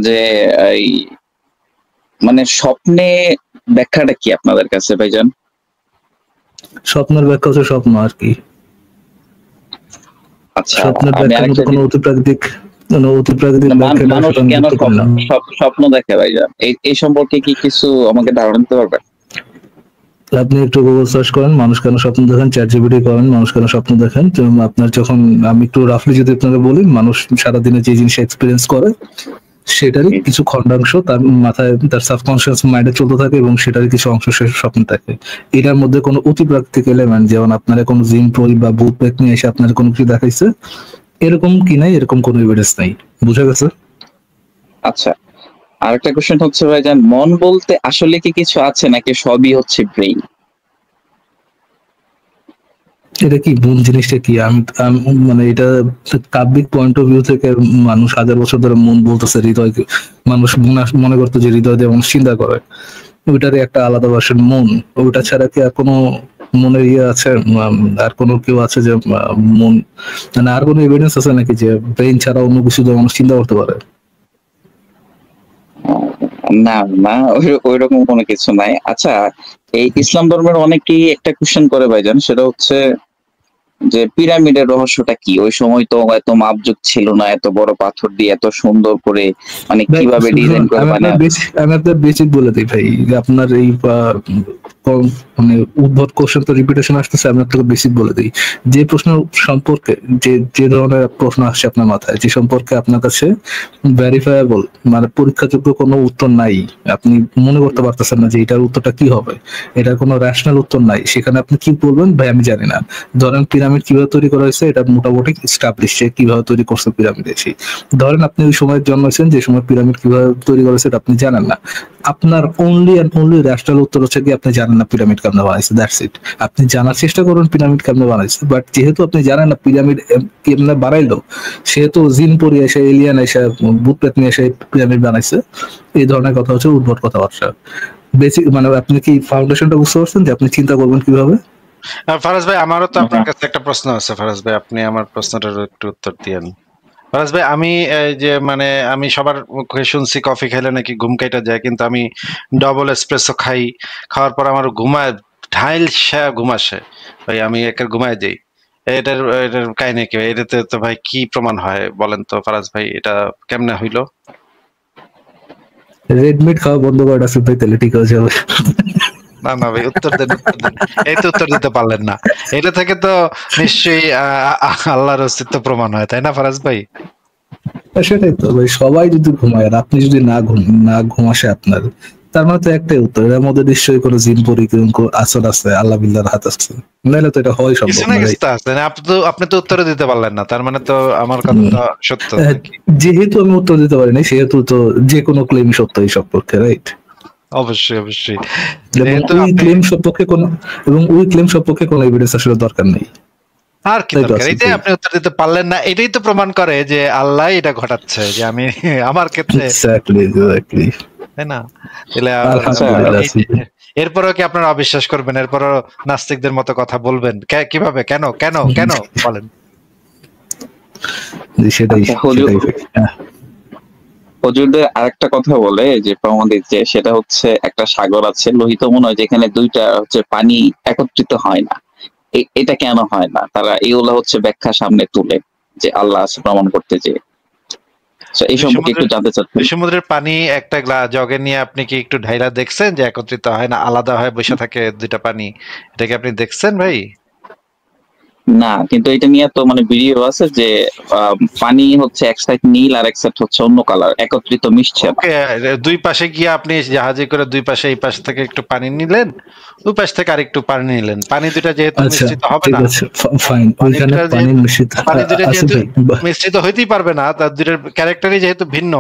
যে এই মানে স্বপ্নে ব্যাখ্যাটা কি আপনাদের কাছে ভাইজান? স্বপ্নের ব্যাখ্যা হচ্ছে স্বপ্ন আর কি। আচ্ছা, স্বপ্নের আমি ব্যাখ্যার মধ্যে আরেকটা কোনো অতিপ্রাকৃতিক ব্যাখ্যাটা মানুষ সেটা আমি কেন যুক্ত করি না। স্বপ্ন দেখে ভাইজান? এই সম্পর্কে কি কিছু আমাকে ধারণা দিতে পারবেন? আপনি একটু গুগল সার্চ করেন মানুষ কেন স্বপ্ন দেখেন, চ্যাটজিপিটি করেন মানুষ কেন স্বপ্ন দেখেন। তো আপনার যখন আমি একটু রাফলি যদি আপনাকে বলি, মানুষ সারাদিনে যে জিনিস এক্সপিরিয়েন্স করে সেটারই কিছু খন্ডাংশ তার মাথায়, তার সাবকনশিয়াস মাইন্ডে চলতে থাকে এবং সেটারই কিছু অংশ সে স্বপ্ন থাকে। এটার মধ্যে কোনো অতিপ্রাকৃতিক এলিমেন্ট, যেমন আপনারা কোনো জিন প্রয়োগ বা ভূত প্রেত নিয়ে এসে আপনার কোনো কিছু দেখাইছে, এরকম কি নাই, এরকম কোনো এভিডেন্স নাই। বুঝা গেছে? আচ্ছা, আরেকটা কোশ্চেন হচ্ছে ভাইজান, মন বলতে আসলে কি কিছু আছে নাকি সবই হচ্ছে ব্রেইন? এটা কি কোন জিনিসটা কি? মানে এটা কাব্যিক পয়েন্ট অফ ভিউ থেকে মানুষ হাজার বছর ধরে মন বলতেছে হৃদয়, মানুষ মনে করতো যে হৃদয় দিয়ে মানুষ চিন্তা করে, ওইটারই একটা আলাদা ভার্সন মন। ওইটা ছাড়া কি আর কোনো মনের ইয়ে আছে? আর কোনো কেউ আছে যে মন, মানে আর কোনো এভিডেন্স আছে নাকি যে ব্রেইন ছাড়া অন্য কিছু দিয়ে মানুষ চিন্তা করতে পারে? না না, ওইরকম কোনো কিছু নাই। আচ্ছা, এই ইসলাম ধর্মের অনেকেই একটা কোশ্চেন করে ভাইজান, সেটা হচ্ছে যে পিরামিডের রহস্যটা কি? ওই সময় তো এত মাপজোক ছিল না, এত বড় পাথর দিয়ে এত সুন্দর করে মানে কিভাবে ডিজাইন করে আমি আপনার বেসিক বলে দিই ভাই, যে আপনার এই মানে উদ্ভট কোশ্চেন তো রিপিটেশন আসতেছে, আমি আপনাকে বেসিক বলে দিই। যে প্রশ্ন সম্পর্কে, যে ধরনের প্রশ্ন আসছে আপনার মাথায়, যে সম্পর্কে আপনার কাছে ভেরিফায়েবল মানে পরীক্ষাযোগ্য কোনো উত্তর নাই, আপনি মনে করতে পারতেছেন না যে এটার উত্তরটা কি হবে, এটার কোনো রেশনাল উত্তর নাই, সেখানে আপনি কি বলবেন? ভাই আমি জানি না। ধরেন পিরামিড কিভাবে তৈরি করা হয়েছে এটা মোটামুটি এস্টাবলিশ, কিভাবে তৈরি করছে পিরামিড এসে। ধরেন আপনি ওই সময় জন্মেছেন যে সময় পিরামিড কিভাবে তৈরি করেছে এটা আপনি জানেন না। আপনার অনলি এন্ড অনলি রেশনাল উত্তর হচ্ছে কি আপনি জানেন না পিরামিড কেমনে বানাইছে, দ্যাটস ইট। আপনি জানার চেষ্টা করুন পিরামিড কেমনে বানাইছে, বাট যেহেতু আপনি জানেন না পিরামিড কেমনে বানাইলো, সেহেতু জিন পরি এসে, এলিয়ান এসে, ভূত প্রেত নিয়ে এসে পিরামিড বানাইছে, এই ধরনের কথা হচ্ছে উদ্ভট কথাবার্তা। বেসিক মানে আপনি কি ফাউন্ডেশনটা বুঝতে পারছেন যে আপনি চিন্তা করবেন কিভাবে? ফারাজ ভাই, আমারও তো আপনার কাছে একটা প্রশ্ন আছে। ফারাজ ভাই, আপনি আমার প্রশ্নটার একটু উত্তর দিয়েন। ফারাজ ভাই, আমি যে মানে আমি সবার মুখে শুনছি কফি খেলে নাকি ঘুম কেটে যায়, কিন্তু আমি ডবল এসপ্রেসো খাই, খাওয়ার পর আমার ঘুমায় ঢাইলসা ঘুম আসে ভাই, আমি একের ঘুমায় যাই। এটার এটার কাহিনী কি? এটাতে তো ভাই কি প্রমাণ হয় বলেন তো ফারাজ ভাই, এটা কেমনে হইলো? রেড মিট খাওয়া বন্ধ করে আসিফ ভাই, তাহলে ঠিক হয়ে যাবে। না না ভাই, উত্তর দেন, উত্তর দেন। এই তো উত্তর দিতে পারলেন না। এটা থেকে তো নিশ্চয়ই আল্লাহর অস্তিত্ব প্রমাণ হয়, তাই না ফারাজ ভাই? সেটাই তো ভাই, সবাই যদি ঘুমায় আর আপনি যদি না ঘুম আসে আপনার, তার মানে তো একটাই উত্তর, এর মধ্যে নিশ্চয়ই কোনো জিন পরি আসর আছে, আল্লাহ বিল্লাহর হাত আছে, নাহলে তো এটা হয় কিছু সম্ভব না না কিছু ভাই। তো আছে। আপনি তো উত্তরে দিতে পারলেন না, তার মানে তো আমার কথা সত্য নাকি? যেহেতু আমি উত্তর দিতে পারিনি, সেহেতু তো যে কোনো ক্লেম সত্য এই সম্পর্কে, রাইট? অবশ্যই অবশ্যই। এবং যেহেতু ওই আপনি, ক্লেম সম্পর্কে কোনো এভিডেন্স আসলে দরকার নেই। আর কি তাই তো দরকার? আসিফ এই যে ভাই? আপনি উত্তর দিতে পারলেন না, এটাই তো প্রমাণ করে যে আল্লাহ এটা ঘটাচ্ছে, যে আমি আমার ক্ষেত্রে, এক্স্যাক্টলি। তাই না? তাহলে আচ্ছা, আলহামদুলিল্লাহ আসিফ ভাই। এরপরেও কি আপনারা অবিশ্বাস করবেন? এরপরও নাস্তিকদের মতো কথা বলবেন? কিভাবে? কেন কেন কেন বলেন? সেটাই আচ্ছা, সেটাই ভাই। হ্যাঁ। হুজুরদের আরেকটা কথা বলে যে প্রমাণ দিচ্ছে, সেটা হচ্ছে একটা সাগর আছে লোহিত মনে হয়, যেখানে দুইটা হচ্ছে পানি একত্রিত হয় না। এটা কেন হয় না? তারা এগুলো হচ্ছে ব্যাখ্যা সামনে তুলে যে আল্লাহ আছে প্রমাণ করতে, যে এই দুই সম্পর্কে একটু সমুদ্রের জানতে চাচ্ছি। দুই সমুদ্রের পানি একটা জগে নিয়ে আপনি কি একটু ঢাইলা দেখছেন যে একত্রিত হয় না, আলাদা হয়ে বসে থাকে দুইটা পানি? এটা কি আপনি দেখছেন ভাই? না, কিন্তু এটা নিয়ে তো মানে ভিডিও আছে যে পানি হচ্ছে এক সাইড নীল আর এক সাইড হচ্ছে অন্য কালার, একত্রিত মিশছে না। ওকে, দুই পাশে গিয়ে আপনি জাহাজে করে দুই পাশে, এই পাশ থেকে একটু পানি নিলেন, ওই পাশ থেকে আরেকটু পানি নিলেন, পানি দুটা যেহেতু আচ্ছা, মিশ্রিত হবে ঠিক না, আছে, ফাইন। পানি ওইখানে দুটা পানি যেহেতু মিশ্রিত পানি দুটা আসিফ যেহেতু ভাই। মিশ্রিত হইতেই পারবে না, তার দুটার ক্যারেক্টারই যেহেতু ভিন্ন,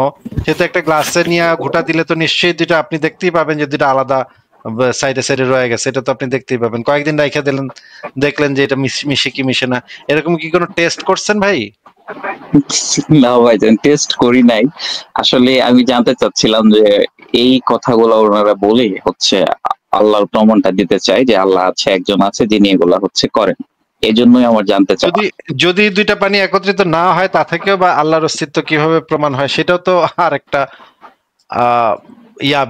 সেহেতু একটা গ্লাসে নিয়ে ঘোটা দিলে তো নিশ্চয়ই দুটা আপনি দেখতেই পাবেন যে দুটা আলাদা সাইডে সাইডে রয়ে গেছে। এটা তো আপনি দেখতেই পাবেন। কয়েকদিন রাইখা দিলেন, দেখলেন যে এটা মিশে কি মিশে না। এরকম কি কোনো টেস্ট করছেন ভাই? না ভাইজান, টেস্ট করি নাই। আসলে আমি জানতে চাচ্ছিলাম যে এই কথাগুলো ওনারা বলে হচ্ছে আল্লাহর প্রমাণটা দিতে চায় যে আল্লাহ আছে, একজন আছে যিনি এগুলা হচ্ছে করেন। এজন্যই আমার জানতে চাওয়া। যদি যদি দুইটা পানি একত্রিত না হয় তা থেকেও বা আল্লাহর অস্তিত্ব কিভাবে প্রমাণ হয় সেটাও তো আর একটা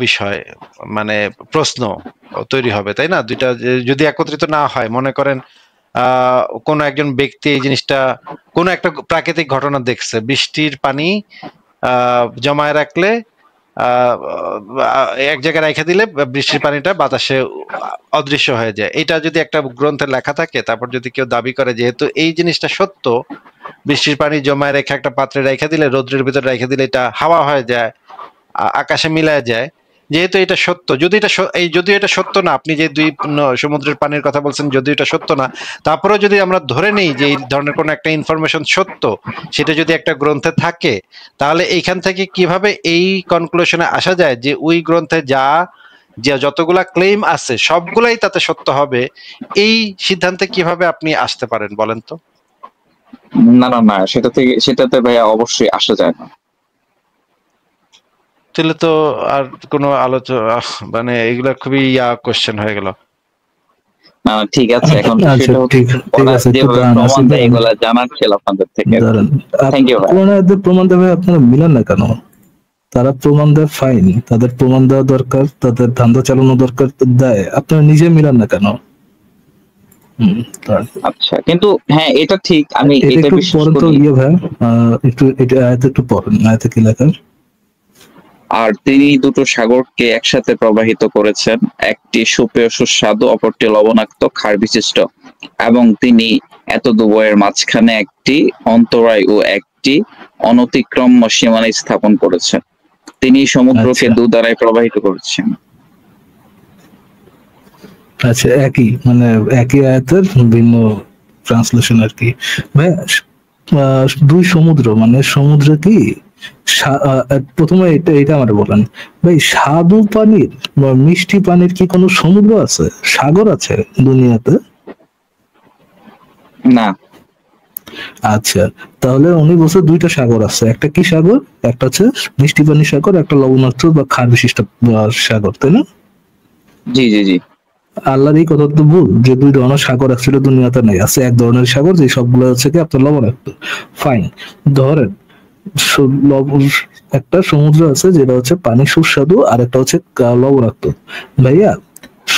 বিষয়, মানে প্রশ্ন তৈরি হবে, তাই না? দুইটা যদি একত্রিত না হয়, মনে করেন কোনো একজন ব্যক্তি এই জিনিসটা কোনো একটা প্রাকৃতিক ঘটনা দেখছে, বৃষ্টির পানি জমায় রাখলে এক জায়গায় রেখে দিলে বৃষ্টির পানিটা বাতাসে অদৃশ্য হয়ে যায়। এটা যদি একটা গ্রন্থে লেখা থাকে, তারপর যদি কেউ দাবি করে যেহেতু এই জিনিসটা সত্য, বৃষ্টির পানি জমায় রেখে একটা পাত্রে রেখে দিলে, রোদ্রের ভিতরে রেখে দিলে এটা হাওয়া হয়ে যায়, আকাশে মিলায় যায়, যেহেতু এটা সত্য, যদি এটা সত্য না, আপনি যে দুই সমুদ্রের পানির কথা বলছেন, যদি এটা সত্য না, তারপরেও যদি আমরা ধরে নেই যে এই ধরনের কোন একটা ইনফরমেশন সত্য, সেটা যদি একটা গ্রন্থে থাকে, তাহলে এইখান থেকে কিভাবে এই কনক্লুশনে আসা যায় যে ওই গ্রন্থে যতগুলা ক্লেম আছে সবগুলাই তাতে সত্য হবে? এই সিদ্ধান্তে কিভাবে আপনি আসতে পারেন বলেন তো? না, সেটাতে ভাইয়া অবশ্যই আসা যায় না। তাহলে তো আর কোনো আলোচনা, মানে এগুলা খুবই কোশ্চেন হয়ে গেল। না ঠিক আছে, এখন আচ্ছা, ঠিক আছে, যেভাবে প্রমাণ দেয় এগুলা জানার ছিল আপনাদের থেকে। থ্যাংক ইউ ভাই। প্রমাণ দেবে আপনারা মিলান না কেন? তারা প্রমাণ দেয়, ফাইন, তাদের প্রমাণ দেওয়া দরকার, তাদের ধান্দা চালানো দরকার, দেয়, আপনারা নিজে মিলান না কেন? আচ্ছা, কিন্তু হ্যাঁ এটা ঠিক, আমি এটা বিশ্বাস করি। ভাই এটা আয়াতে একটু পড়েন, আয়াতে কি লেখা? আর তিনি দুটো সাগরকে একসাথে প্রবাহিত করেছেন, একটি সুপেয় সুস্বাদু, অপরটি লবণাক্ত ক্ষার বিশিষ্ট, এবং তিনি এত দুবয়ের মাঝখানে একটি অন্তরায় ও একটি অনতিক্রম্য সীমানা স্থাপন করেছেন। তিনি সমুদ্রকে দুধারায় প্রবাহিত করেছেন। আচ্ছা, একই আয়াতের ভিন্ন ট্রান্সলেশন আর কি। দুই সমুদ্র মানে সমুদ্র কি? প্রথমে এটা আমার বলেন ভাই, স্বাদু পানির বা মিষ্টি পানির কি কোনো সমুদ্র আছে, সাগর আছে দুনিয়াতে? না। আচ্ছা, তাহলে উনি বলছে দুইটা সাগর আছে। একটা কি সাগর? একটা হচ্ছে মিষ্টি পানির সাগর, একটা লবণাক্ত বা ক্ষার বিশিষ্ট সাগর, তাই না? জি জি জি। আল্লাহর এই কথা তো ভুল যে দুই ধরনের সাগর আসলে দুনিয়াতে নেই, আছে এক ধরনের সাগর, যে সবগুলো হচ্ছে কি আপনার লবণাক্ত। ফাইন, ধরেন একটা সমুদ্র আছে যেটা হচ্ছে পানি সুস্বাদু, আর একটা হচ্ছে লবণাক্ত। ভাইয়া,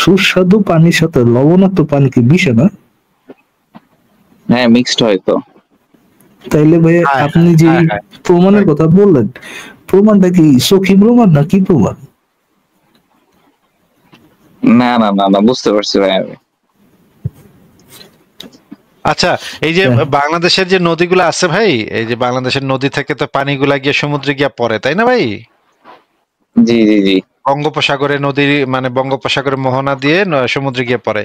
সুস্বাদু পানির সাথে লবণাক্ত পানি কি মিশে না? হ্যাঁ, মিক্সড হয় তো। তাইলে ভাইয়া আপনি যে প্রমাণের কথা বললেন, প্রমাণটা কি সখী প্রমাণ না কি প্রমাণ? না, বুঝতে পারছি ভাই আমি। আচ্ছা, এই যে বাংলাদেশের যে নদীগুলো আছে ভাই, এই যে বাংলাদেশের নদী থেকে তো পানিগুলা গিয়ে সমুদ্রে গিয়ে পড়ে, তাই না ভাই? জি জি জি। বঙ্গোপসাগরে নদীর, মানে বঙ্গোপসাগরের মোহনা দিয়ে সমুদ্রে গিয়ে পড়ে।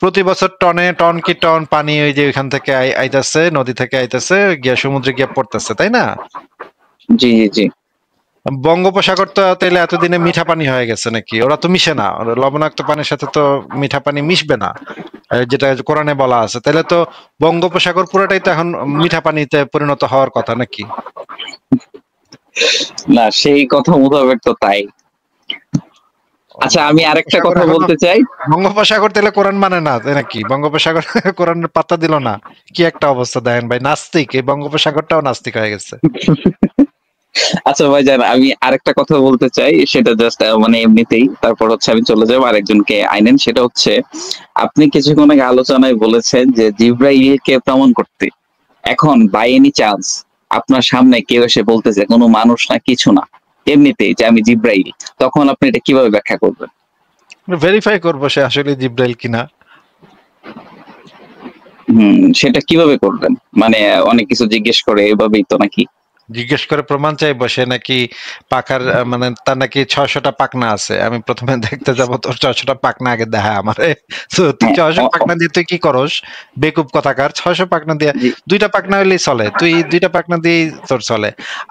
প্রতি বছর টন কি টন পানি ওই যে ওইখান থেকে আইতাছে, নদী থেকে আইতাছে, গিয়ে সমুদ্রে গিয়ে পড়তেছে, তাই না? জি জি জি। বঙ্গোপসাগর তো তাইলে এতদিনে মিঠা পানি হয়ে গেছে নাকি? ওরা তো মিশে না, লবণাক্ত পানির সাথে তো মিঠা পানি মিশবে না, যেটা কোরআনে বলা আছে। তাহলে তো বঙ্গোপসাগর পুরোটাই তো এখন মিঠা পানিতে পরিণত হওয়ার কথা নাকি? না, সেই কথা মোতাবেক তো তাই। আচ্ছা, আমি আরেকটা কথা বলতে চাই। বঙ্গোপসাগর তাহলে কোরআন মানে না, তাই নাকি? বঙ্গোপসাগর কোরআনের পাত্তা দিল না, কি একটা অবস্থা দেখেন ভাই। নাস্তিক, এই বঙ্গোপসাগরটাও নাস্তিক হয়ে গেছে। আচ্ছা ভাই জান, আমি আরেকটা কথা বলতে চাই, সেটা জাস্ট মানে এমনিতেই, তারপর হচ্ছে আমি চলে যাবো আরেকজনকে আইনেন। সেটা হচ্ছে, আপনি কিছুক্ষণ আগে আলোচনায় বলেছেন যে জিব্রাইলকে প্রমাণ করতে। এখন বাই এনি চান্স আপনার সামনে কেউ এসে বলতেছে, কোনো মানুষ না, কিছু না, এমনিতেই যে আমি জিব্রাইল, তখন আপনি এটা কিভাবে ব্যাখ্যা করবেন? ভেরিফাই করবো সে আসলে জিব্রাইল কিনা। সেটা কিভাবে করবেন? মানে অনেক কিছু জিজ্ঞেস করে এভাবেই তো নাকি? জিজ্ঞেস করে প্রমাণ চাইবো সে নাকি পাখার, মানে তার নাকি 600টা পাখনা আছে। আমি প্রথমে দেখতে যাবো তোর 600টা পাখনা আগে দেখা আমারে। তো তুই 600 পাখনা দিয়ে তুই কি করস? বেকুব কথাকার। 600 পাখনা দিয়ে দুইটা পাখনা হইলেই চলে, তুই দুইটা পাখনা দিয়েই তোর চলে।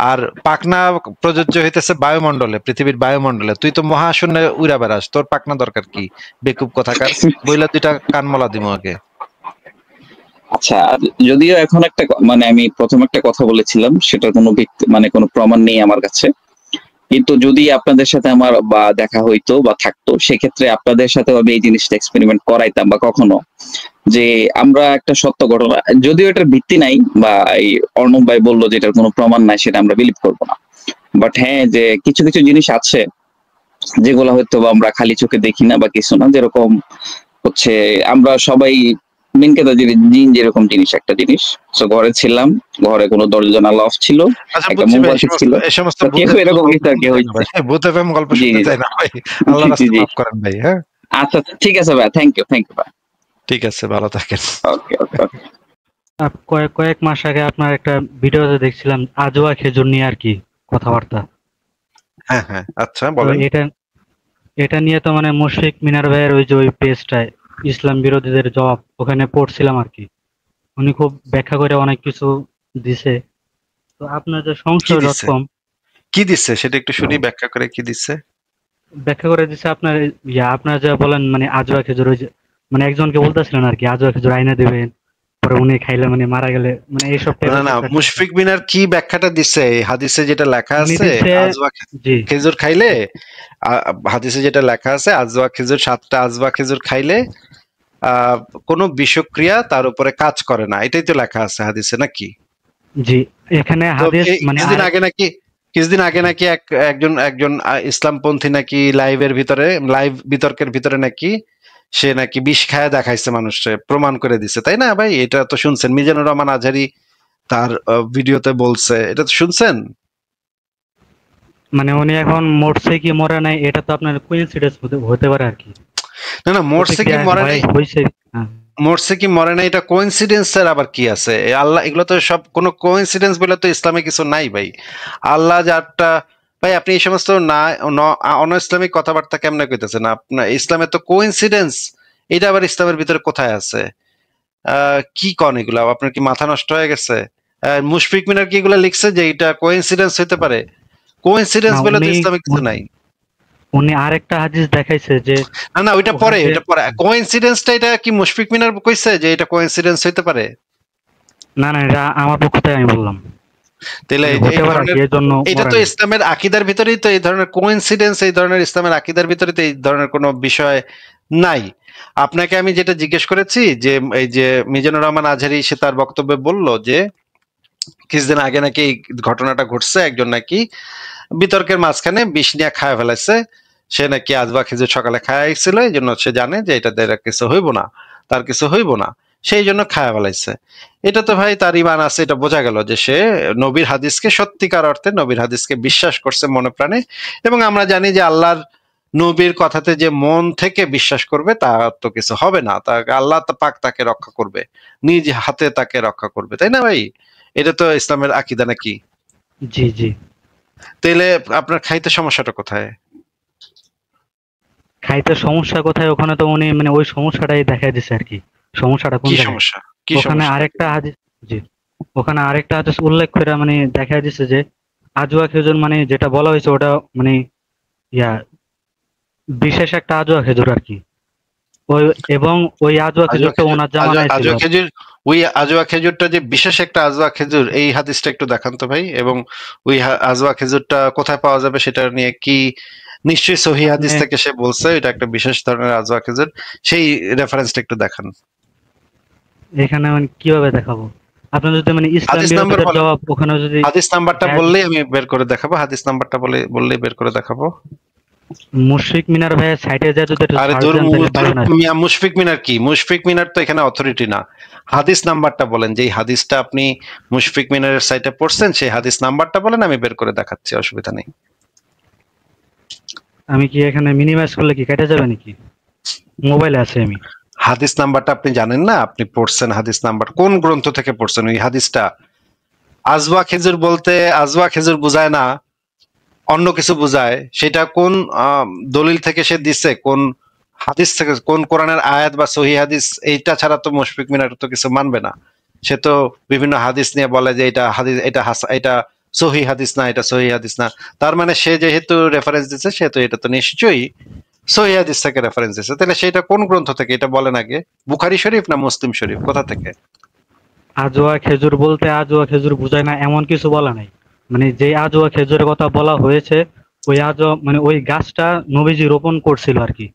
আর পাখনা প্রযোজ্য হইতেছে বায়ুমণ্ডলে, পৃথিবীর বায়ুমণ্ডলে। তুই তো মহাশূন্যে উড়া বেড়াস, তোর পাখনা দরকার কি? বেকুব কথাকার। বইলা দুইটা কানমলা দিমু আগে। আচ্ছা, যদিও এখন একটা মানে আমি প্রথম একটা কথা বলেছিলাম, সেটা কোনো মানে কোনো প্রমাণ নেই আমার কাছে, কিন্তু যদি আপনাদের সাথে আমার বা দেখা হইতো বা থাকতো, সেক্ষেত্রে আপনাদের সাথে আমি এই জিনিসটা এক্সপেরিমেন্ট করাইতাম, বা কখনো যে আমরা একটা সত্য ঘটনা, যদিও এটার ভিত্তি নাই বা এই অর্ণব ভাই বললো যে এটার কোনো প্রমাণ নাই, সেটা আমরা বিলিভ করবো না। বাট হ্যাঁ, যে কিছু কিছু জিনিস আছে যেগুলো হয়তো বা আমরা খালি চোখে দেখি না বা কিছু না, যেরকম হচ্ছে আমরা সবাই মিনকেতা জিন যেরকম জিনিস, একটা জিনিস। তো ঘরে ছিলাম, ঘরে কোনো দরজা জানালা অফ ছিল, আচ্ছা একটা বুঝছি ভাই, মোমবাতি ছিল, এই সমস্ত তো কেউ ভূতের এরকম গল্প কিছু আর কি শুনতে চাই না হয়েছে। ভাই, ভূত এফএম গল্প জি শুনতে জি চাই না ভাই, আল্লাহ জি রাস্তা জি। মাফ করেন ভাই। হ্যাঁ আচ্ছা আচ্ছা, ঠিক আছে ভাই, থ্যাংক ইউ ভাই। ঠিক আছে, ভালো থাকেন। ওকে ওকে ওকে। কয়েক মাস আগে আপনার একটা ভিডিওতে দেখছিলাম আজোয়া খেজুর নিয়ে আর কি কথাবার্তা। হ্যাঁ হ্যাঁ, আচ্ছা তো বলেন। এটা নিয়ে তো মানে মুশফিক মিনার ভাইয়ের ওই যে ওই পেজটায় ইসলাম বিরোধীদের জবাব ওখানে পড়ছিলাম আর কি। উনি খুব ব্যাখ্যা করে অনেক কিছু দিছে। তো আপনার যে কি সংশয় ডট দিচ্ছে কম কি দিচ্ছে সেটা একটু শুনি, ব্যাখ্যা করে কি দিচ্ছে। ব্যাখ্যা করে দিছে আপনার আপনার যা বলেন মানে আজোয়া খেজুর ওই যে মানে একজনকে বলতেছিলেন আর কি আজোয়া খেজুর আইনা দেবেন, পরে উনি খাইলে মানে মারা গেলে মানে এইসব না টাইপের না, কিছু একটা মুশফিক বিনার কি ব্যাখ্যাটা দিচ্ছে এই হাদিসে যেটা লেখা উনি আছে, দিচ্ছে। আজওয়া জি খেজুর খাইলে, হাদিসে যেটা লেখা আছে আজওয়া খেজুর, 7টা আজওয়া খেজুর খাইলে আহ কোনো বিষক্রিয়া তার উপরে কাজ করে না, এটাই তো লেখা আছে হাদিসে নাকি? জি এখানে তো হাদিস মানে কিছুদিন আগে নাকি একজন একজন ইসলামপন্থী নাকি লাইভ বিতর্কের ভিতরে নাকি সে নাকি বিষ খায় দেখাইছে, মানুষে প্রমাণ করে দিছে, তাই না ভাই? এটা তো শুনছেন, মিজানুর রহমান আজহারি তার ভিডিওতে বলছে, এটা তো শুনছেন। মানে উনি এখন মরছে কি মরে নাই এটা তো আপনার কোইন্সিডেন্স হতে পারে আর কি। না না, মরছে কি প্রতিক্রিয়া মরে নাই, হয়েছে। হ্যাঁ। মরছে কি মরে নাই এটা কোইন্সিডেন্সের আবার কি আছে? আল্লাহ, এগুলো তো সব কোনো কোইন্সিডেন্স বলে তো ইসলামে কিছু নাই ভাই। আল্লাহ যারটা, ভাই আপনি এই সমস্ত না অন ইসলামিক কথাবার্তা কেমনে কইতেছেন? আপনার ইসলামে তো কোইন্সিডেন্স, এটা আবার ইসলামের ভিতরে কোথায় আছে? কি কন এগুলা? আপনার কি মাথা নষ্ট হয়ে গেছে? মুশফিক মিনার কি এগুলা লিখছে যে এটা কোইন্সিডেন্স হইতে পারে? কোইন্সিডেন্স না বলে তো ইসলামে কিছু নাই। উনি আরেকটা হাদিস দেখাইছে যে না না, ওইটা পরে কোইন্সিডেন্সটা, এটা কি মুশফিক মিনার কইছে যে এটা কোইন্সিডেন্স হইতে পারে? না না এটা আমার পক্ষ থেকে আমি বললাম তাহলে হতে পারে আর কি, এর জন্য এটা তো ইসলামের আকীদার ভিতরেই তো এই ধরনের কোইন্সিডেন্স, এই ধরনের ইসলামের আকীদার ভিতরে তো এই ধরনের কোনো বিষয় নাই। আপনাকে আমি যেটা জিজ্ঞেস করেছি যে এই যে মিজানুর রহমান আজহারি সে তার বক্তব্যে বলল যে কিছুদিন আগে নাকি এই ঘটনাটা ঘটছে, একজন নাকি বিতর্কের মাঝখানে বিষ নিয়ে খায় ফেলাইছে, সে নাকি আজবা খেজুর সকালে খাইছিল, এই জন্য সে জানে যে এটা দ্বারা কিছু হইব না, তার কিছু হইব না, সেই জন্য খায়া ফেলাইছে। এটা তো ভাই তার ইমান আছে, এটা বোঝা গেল যে সে নবীর হাদিসকে, সত্যিকার অর্থে নবীর হাদিসকে বিশ্বাস করছে মনে প্রাণে। এবং আমরা জানি যে আল্লাহর নবীর কথাতে যে মন থেকে বিশ্বাস করবে তার তো কিছু হবে না, তাকে আল্লাহ পাক তাকে রক্ষা করবে, নিজ হাতে তাকে রক্ষা করবে, তাই না ভাই? এটা তো ইসলামের আকীদা নাকি? জি জি। তাইলে আপনার খাইতে সমস্যাটা কোথায়? খাইতে সমস্যা কোথায়? ওখানে তো উনি মানে ওই সমস্যাটাই দেখা দিছে আর কি। সমস্যাটা কোন কি জায়গায়? সমস্যা? কি ওখানে সমস্যা? আরেকটা হাদিস। জি ওখানে আরেকটা হাদিস উল্লেখ করে মানে দেখা দিছে যে আজওয়া খেজুর মানে যেটা বলা হয়েছে ওটা মানে ইয়া বিশেষ একটা আজওয়া খেজুর আর কি। ওই এবং ওই আজওয়া খেজুরটা ওনার জামানায় ছিল। আজওয়া খেজুর, ওই আজওয়া খেজুরটা যে বিশেষ একটা আজওয়া খেজুর, এই হাদিসটা একটু দেখান তো ভাই। এবং ওই আজওয়া খেজুরটা কোথায় পাওয়া যাবে সেটা নিয়ে কি, নিশ্চয়ই সহি হাদিস থেকে সে বলছে এটা একটা বিশেষ ধরনের আজওয়া খেজুর, সেই রেফারেন্সটা একটু দেখান। এখানে মানে কিভাবে দেখাবো? আপনি যদি মানে ইসলাম হাদিস নাম্বার বিরোধীদের বলেন, জবাব ওখানে যদি হাদিস নাম্বারটা বললেই আমি বের করে দেখাবো, হাদিস নাম্বারটা বললেই বের করে দেখাবো। মুশফিক মিনার ভাইয়ের সাইটে যা যদি একটু আরে সার্চ দূর দেন তাহলে পাবেন আর কি। মুশফিক মিনার কি? মুশফিক মিনার তো এখানে অথরিটি না। হাদিস নাম্বারটা বলেন, যে হাদিসটা আপনি মুশফিক মিনারের সাইটে পড়ছেন সেই হাদিস নাম্বারটা বলেন, আমি বের করে দেখাচ্ছি, অসুবিধা নেই। আমি কি এখানে মিনিমাইজ করলে কি কেটে যাবে নাকি? মোবাইলে আছে আমি। হাদিস নাম্বারটা আপনি জানেন না? আপনি পড়ছেন হাদিস নাম্বার, কোন গ্রন্থ থেকে পড়ছেন ওই হাদিসটা? আজওয়া খেজুর বলতে আজওয়া খেজুর বুঝায় না, অন্য কিছু বুঝায়। সেটা কোন দলিল থেকে সে দিচ্ছে, কোন হাদিস থেকে, কোন কোরআনের আয়াত বা সহি হাদিস, এইটা ছাড়া তো মুশফিক মিনার তো কিছু মানবে না। সে তো বিভিন্ন হাদিস নিয়ে বলে যে এটা হাদিস, এটা সহি হাদিস না, এটা সহি হাদিস না। তার মানে সে যেহেতু রেফারেন্স দিচ্ছে, সেহেতু এটা তো নিশ্চয়ই সহি হাদিস থেকে রেফারেন্স দিচ্ছে। তাহলে সেটা কোন গ্রন্থ থেকে এটা বলেন আগে? বুখারী শরীফ না মুসলিম শরীফ, কোথা থেকে? আজওয়া খেজুর বলতে আজওয়া খেজুর বুঝায় না এমন কিছু বলা নাই। মানে যে আজওয়া খেজুরের কথা বলা হয়েছে ওই আজওয়া মানে ওই গাছটা নবীজি রোপণ করছিল আর কি।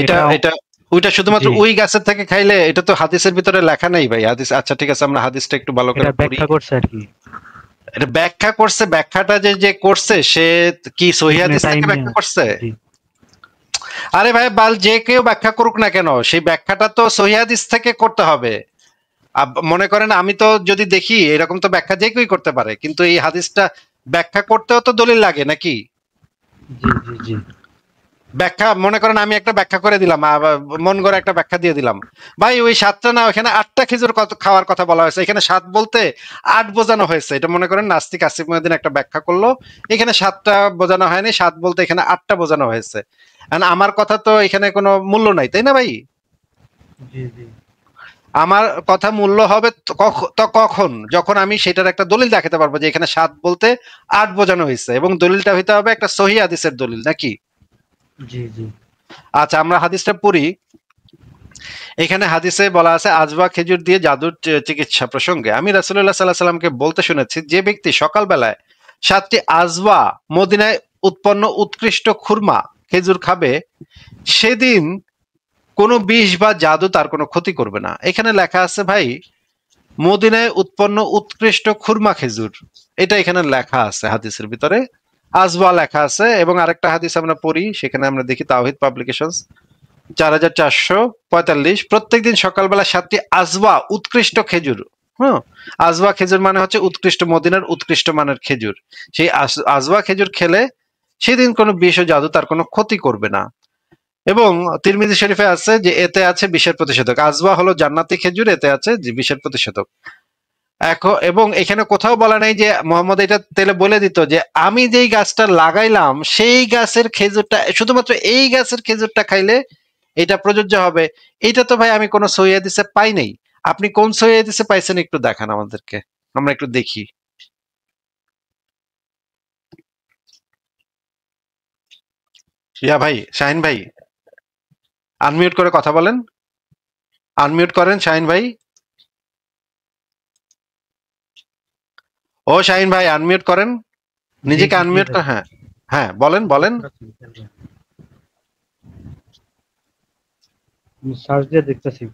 এটা এটা ওইটা শুধুমাত্র জি। ওই গাছের থেকে খাইলে, এটা তো হাদিসের ভিতরে লেখা নেই ভাই। হাদিস, আচ্ছা ঠিক আছে, আমরা হাদিসটা একটু ভালো করে এটা পড়ি। ব্যাখ্যা করছে আর কি এটা ব্যাখ্যা করছে, ব্যাখ্যাটা যে যে করছে সে কি সহিহ ইবনে হাদিস থেকে তাইমিয়া। ব্যাখ্যা করছে? জি আরে ভাই বাল, যে কেউ ব্যাখ্যা করুক না কেন, সেই ব্যাখ্যাটা তো সহিহ হাদিস থেকে করতে হবে। মনে করেন আমি তো যদি দেখি এরকম, তো ব্যাখ্যা যে কেউই করতে পারে, কিন্তু এই হাদিসটা ব্যাখ্যা করতেও তো দলিল লাগে নাকি? জি জি জি ব্যাখ্যা, মনে করেন আমি একটা ব্যাখ্যা করে দিলাম, মন করে একটা ব্যাখ্যা দিয়ে দিলাম, ভাই ওই 7টা না, ওখানে 8টা খেজুর খাওয়ার কথা বলা হয়েছে, এখানে 7 বলতে 8 বোঝানো হয়েছে। এটা মনে করেন নাস্তিক আসিফ মহিউদ্দিন একটা ব্যাখ্যা করলো, এখানে 7টা বোঝানো হয়নি, 7 বলতে এখানে 8টা বোঝানো হয়েছে। আমার কথা তো এখানে কোনো মূল্য নাই, তাই না ভাই? জি জি আমার কথা মূল্য হবে তো কখন, যখন আমি সেটার একটা দলিল দেখাতে পারবো যে এখানে 7 বলতে 8 বোঝানো হয়েছে, এবং দলিলটা হইতে হবে একটা সহিহ হাদিসের দলিল, নাকি? জি জি আচ্ছা, আমরা হাদিসটা পড়ি। এখানে হাদিসে বলা আছে, আজবা খেজুর দিয়ে জাদুর চিকিৎসা প্রসঙ্গে আমি রাসূলুল্লাহ সাল্লাল্লাহু আলাইহি সাল্লামকে বলতে শুনেছি, যে ব্যক্তি সকালবেলায় 7টি আজবা মদিনায় উৎপন্ন উৎকৃষ্ট খুরমা খেজুর খাবে, সেদিন কোনো বিষ বা জাদু তার কোনো ক্ষতি করবে না। এখানে লেখা আছে ভাই, মদিনায় উৎপন্ন উৎকৃষ্ট খুরমা খেজুর, এটা এখানে লেখা আছে হাদিসের ভিতরে, আজবা লেখা আছে। এবং আরেকটা হাদিস আমরা পড়ি, সেখানে আমরা দেখি তাওহীদ পাবলিকেশনস 4445, প্রত্যেকদিন সকালবেলা 7টি আজবা উৎকৃষ্ট খেজুর। হ্যাঁ, আজবা খেজুর মানে হচ্ছে উৎকৃষ্ট, মদিনার উৎকৃষ্ট মানের খেজুর। সেই আজবা খেজুর খেলে সেদিন কোনো বিষ ও জাদু তার কোনো ক্ষতি করবে না। এবং তিরমিজি শরীফে আছে যে এতে আছে বিষের প্রতিষেধক। আজবা হলো জান্নাতি খেজুর, এতে আছে যে বিষের প্রতিষেধক। এবং এখানে কোথাও বলা নাই যে মোহাম্মদ এটা তেলে বলে দিত যে আমি যেই গাছটা লাগাইলাম সেই গাছের খেজুরটা, শুধুমাত্র এই গাছের খেজুরটা খাইলে এটা প্রযোজ্য হবে। এটা তো ভাই আমি কোনো সহিহ হাদিসে পাই নাই। আপনি কোন সহিহ হাদিসে পাইছেন একটু দেখান আমাদেরকে, আমরা একটু দেখি। ইয়া ভাই, শাহিন ভাই আনমিউট করে কথা বলেন, আনমিউট করেন শাহিন ভাই। ও শাহিন ভাই আনমিউট করেন, নিজেকে আনমিউট করেন। হ্যাঁ হ্যাঁ, বলেন বলেন। সার্চ দিয়ে দেখতেছি।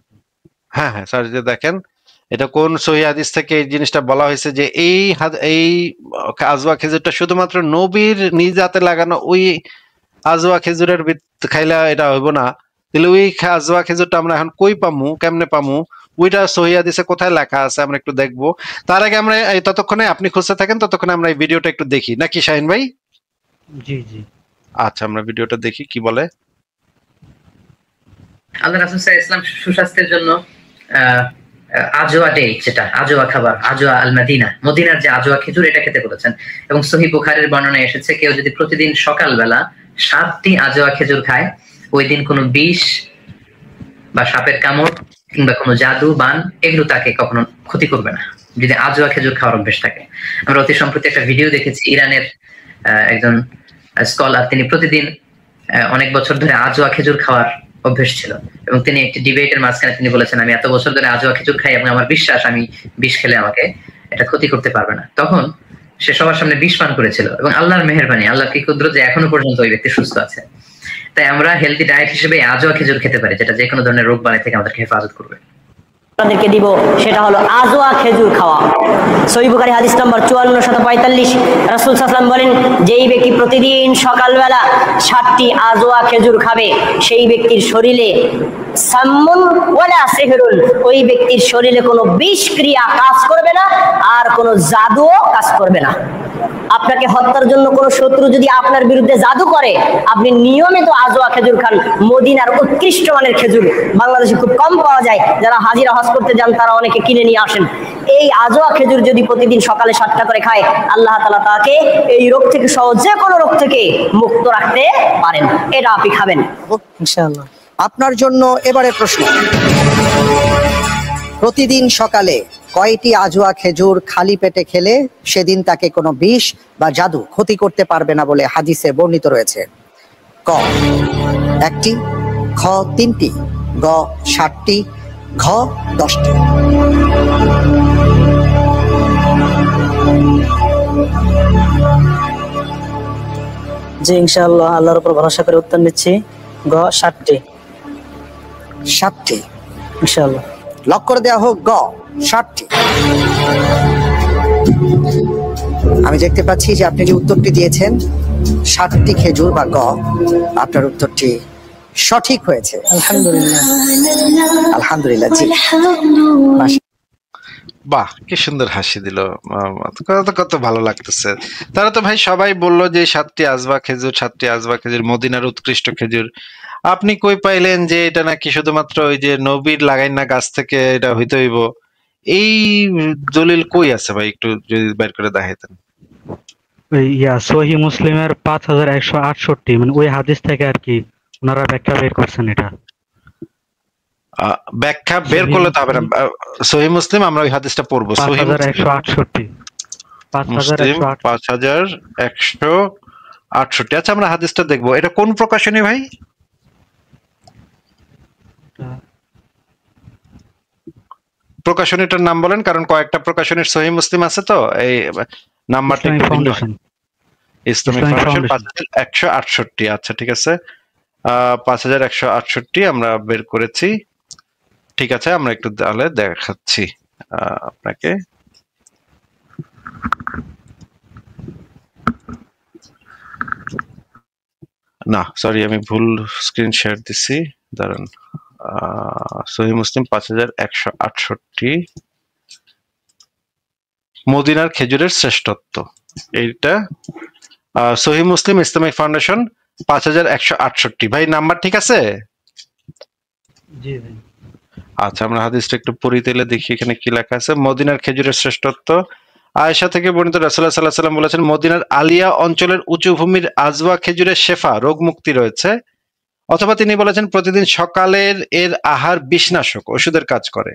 হ্যাঁ হ্যাঁ, সার্চ দিয়ে দেখেন এটা কোন সহিহ হাদিস থেকে এই জিনিসটা বলা হয়েছে যে এই আজওয়া খেজুরটা শুধুমাত্র নবীর নিজ হাতে লাগানো ওই আজওয়া খেজুরের খাইলে এটা হইব না। তাহলে ওই আজওয়া খেজুরটা আমরা এখন কই পামু, কেমনে পামু, ওইটা সহিহ হাদিসে কোথায় লেখা আছে আমরা একটু দেখবো। তার আগে আমরা ততক্ষণে আপনি খুঁজতে থাকেন, ততক্ষণে আমরা এই ভিডিওটা একটু দেখি, নাকি শাহিন ভাই? জি জি আচ্ছা, আমরা ভিডিওটা দেখি কি বলে। আল্লাহ রাসূল সাল্লাল্লাহু আলাইহি ওয়াসাল্লাম সুস্বাস্থ্যের জন্য আজওয়া ডে, যেটা আজওয়া খাবার, আজওয়া আল মদিনা, মদিনার যে আজওয়া খেজুর, এটা খেতে বলেছেন। এবং সহিহ বুখারীর বর্ণনায় এসেছে, কেউ যদি প্রতিদিন সকালবেলা 7টি আজওয়া খেজুর খায়, ওই দিন কোনো বিষ বা সাপের কামড় কিংবা কোনো জাদু বান এগুলো তাকে কখনো ক্ষতি করবে না, যদি আজওয়া খেজুর খাওয়ার অভ্যেস থাকে। আমরা অতি সম্প্রতি একটা ভিডিও দেখেছি, ইরানের একজন স্কলার, তিনি প্রতিদিন অনেক বছর ধরে আজওয়া খেজুর খাওয়ার অভ্যেস ছিল, এবং তিনি একটি ডিবেটের মাঝখানে তিনি বলেছেন, আমি এত বছর ধরে আজওয়া খেজুর খাই এবং আমার বিশ্বাস আমি বিষ খেলে আমাকে এটা ক্ষতি করতে পারবে না। তখন সে সবার সামনে বিষ পান করেছিল, এবং আল্লাহর মেহেরবানি, আল্লাহর কি কুদরত যে এখনো পর্যন্ত ওই ব্যক্তি সুস্থ আছে। তাই আমরা হেলদি ডায়েট হিসেবে আজওয়া খেজুর খেতে পারি, যেটা যে কোনো ধরনের রোগ বালাই থেকে আমাদেরকে হেফাজত করবে। আপনাদেরকে দিব সেটা হলো আজওয়া খেজুর খাওয়া। সহিহ বুখারী হাদিস নম্বর 5445, রাসূল সাল্লাল্লাহু আলাইহি ওয়াসাল্লাম বলেন, যেই ব্যক্তি প্রতিদিন সকালবেলা 7টি আজওয়া খেজুর খাবে, সেই ব্যক্তির শরীরে সাম্মুন ওয়ালা সিহরুন, ওই ব্যক্তির শরীরে কোনো বিষক্রিয়া কাজ করবে না, আর কোনো জাদুও কাজ করবে না। আপনাকে হত্যার জন্য কোনো শত্রু যদি আপনার বিরুদ্ধে জাদু করে, আপনি নিয়মিত আজওয়া খেজুর খান, মদিনার উৎকৃষ্ট মানের খেজুর, বাংলাদেশে খুব কম পাওয়া যায়, যারা হাজিরা হজ করতে যান তারা অনেকে কিনে নিয়ে আসেন। এই আজওয়া খেজুর যদি প্রতিদিন সকালে 7টা করে খায়, আল্লাহ তাআলা তাকে এই রোগ থেকে সহ যে কোনো রোগ থেকে মুক্ত রাখতে পারেন। এটা আপনি খাবেন ইনশাআল্লাহ। আপনার জন্য এবারে প্রশ্ন, প্রতিদিন সকালে কয়টি আজওয়া খেজুর খালি পেটে খেলে সেদিন তাকে কোনো বিষ বা জাদু ক্ষতি করতে পারবে না বলে হাদিসে বর্ণিত রয়েছে? ক 1টি, খ 3টি, গ 7টি, ঘ 10টি। জি ইনশাআল্লাহ, আল্লাহর উপর ভরসা করে উত্তর নিচ্ছি, গ 7টি। 7টি। ইনশাআল্লাহ। লক করে দেওয়া হোক গ 7টি। আমি দেখতে পাচ্ছি যে আপনি যে উত্তরটি দিয়েছেন 7টি খেজুর বা গ, আপনার উত্তরটি সঠিক হয়েছে। আলহামদুলিল্লাহ। আলহামদুলিল্লাহ। জি, বাহ, কি সুন্দর হাসি দিল, কত কত ভালো লাগতেছে। তারা তো ভাই সবাই বললো যে 7টি আজবা খেজুর, 7টি আজবা খেজুর মদিনার উৎকৃষ্ট খেজুর। আপনি কই পাইলেন যে এটা নাকি শুধুমাত্র ওই যে নবীর লাগাই না গাছ থেকে এটা হইতে হইব? এই দলিল কই আছে ভাই, একটু যদি বের করে দেখাইতেন। সহিহ মুসলিমের 5168, মানে ওই হাদিস থেকে আর কি ওনারা ব্যাখ্যা বের করছেন এটা। ব্যাখ্যা বের করলে তো হবে না, সহিহ মুসলিম আমরা ওই হাদিসটা পড়বো। সহিহ 5168, 5168। আচ্ছা, আমরা হাদিসটা দেখবো। এটা কোন প্রকাশনী ভাই? প্রকাশনীটার নাম বলেন, কারণ কয়েকটা প্রকাশনীর সহিহ মুসলিম আছে তো এই নাম্বারটা একটু ভিন্ন। Islamic foundation 5168। আচ্ছা ঠিক আছে, 5168 আমরা বের করেছি। ঠিক আছে, আমরা একটু তাহলে দেখাচ্ছি আপনাকে। না সরি, আমি ভুল স্ক্রিন শেয়ার দিছি, দাঁড়ান। সহিহ মুসলিম 5168, মদিনার খেজুরের শ্রেষ্ঠত্ব, এইটা সহিহ মুসলিম ইসলামিক ফাউন্ডেশন 5168। ভাই নাম্বার ঠিক আছে? জি ভাই। আচ্ছা, আমরা হাদিসটা একটু পড়ি তাহলে দেখি এখানে কি লেখা আছে। মদিনার খেজুরের শ্রেষ্ঠত্ব। আয়েশা থেকে বর্ণিত, রাসূলুল্লাহ সাল্লাল্লাহু আলাইহি ওয়াসাল্লাম বলেছেন, মদিনার আলিয়া অঞ্চলের উঁচু ভূমির আজওয়া খেজুরের শেফা, রোগ মুক্তি রয়েছে। অথবা তিনি বলেছেন প্রতিদিন সকালের এর আহার বিষনাশক, ওষুধের কাজ করে।